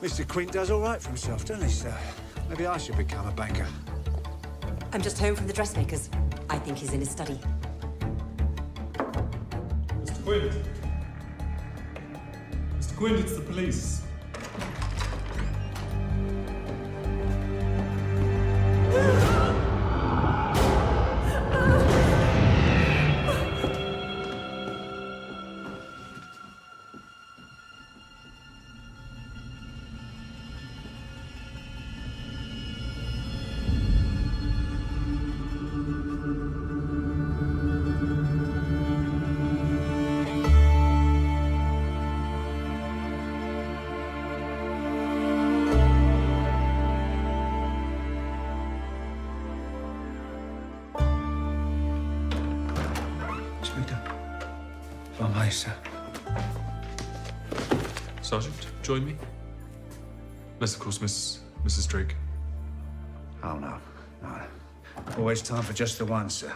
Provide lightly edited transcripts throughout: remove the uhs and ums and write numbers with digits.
Mr. Quint does all right for himself, doesn't he, sir? Maybe I should become a banker. I'm just home from the dressmaker's. I think he's in his study. Mr. Quint. Mr. Quint, it's the police. If I may, sir. Sergeant, join me. Unless, of course, Mrs. Drake. Oh, no. No. Always time for just the one, sir.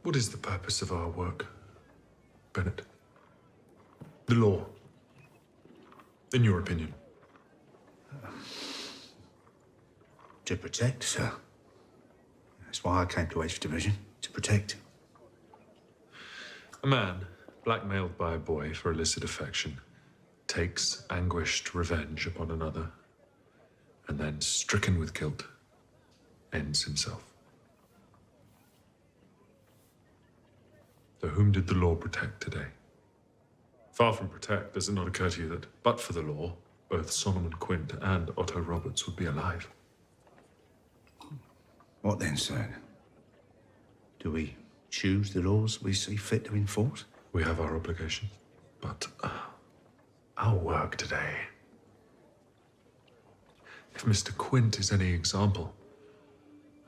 What is the purpose of our work, Bennet? The law. In your opinion. To protect, sir. That's why I came to H Division, to protect. A man, blackmailed by a boy for illicit affection, takes anguished revenge upon another, and then, stricken with guilt, ends himself. So whom did the law protect today? Far from protect, does it not occur to you that, but for the law, both Solomon Quint and Otto Roberts would be alive? What then, sir? Do we choose the laws we see fit to enforce? We have our obligations, but our work today. If Mr. Quint is any example,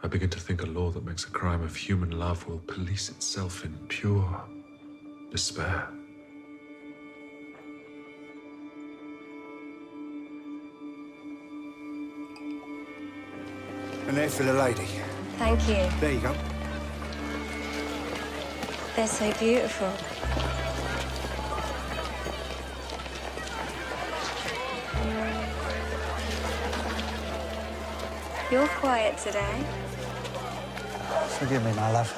I begin to think a law that makes a crime of human love will police itself in pure despair. And there for the lady. Thank you. There you go. They're so beautiful. You're quiet today. Forgive me, my love.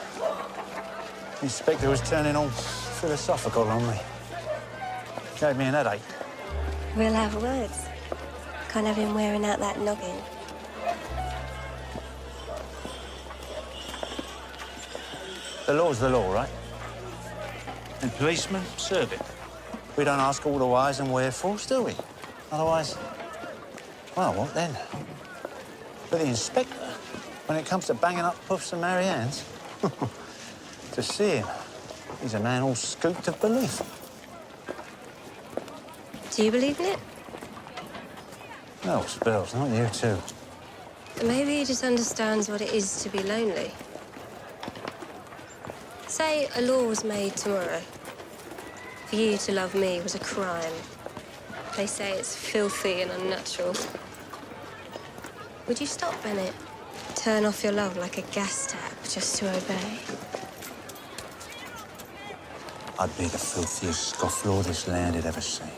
The inspector was turning all philosophical on me. Gave me an headache. We'll have words. Can't have him wearing out that noggin. The law's the law, right? And policemen serve it. We don't ask all the whys and wherefores, do we? Otherwise, well, what then? But the inspector, when it comes to banging up puffs and Marianne's, to see him, he's a man all scooped of belief. Do you believe in it? No, Spells, not you too. Maybe he just understands what it is to be lonely. Say a law was made tomorrow. For you to love me was a crime. They say it's filthy and unnatural. Would you stop, Bennet? Turn off your love like a gas tap just to obey? I'd be the filthiest scofflaw this land had ever seen.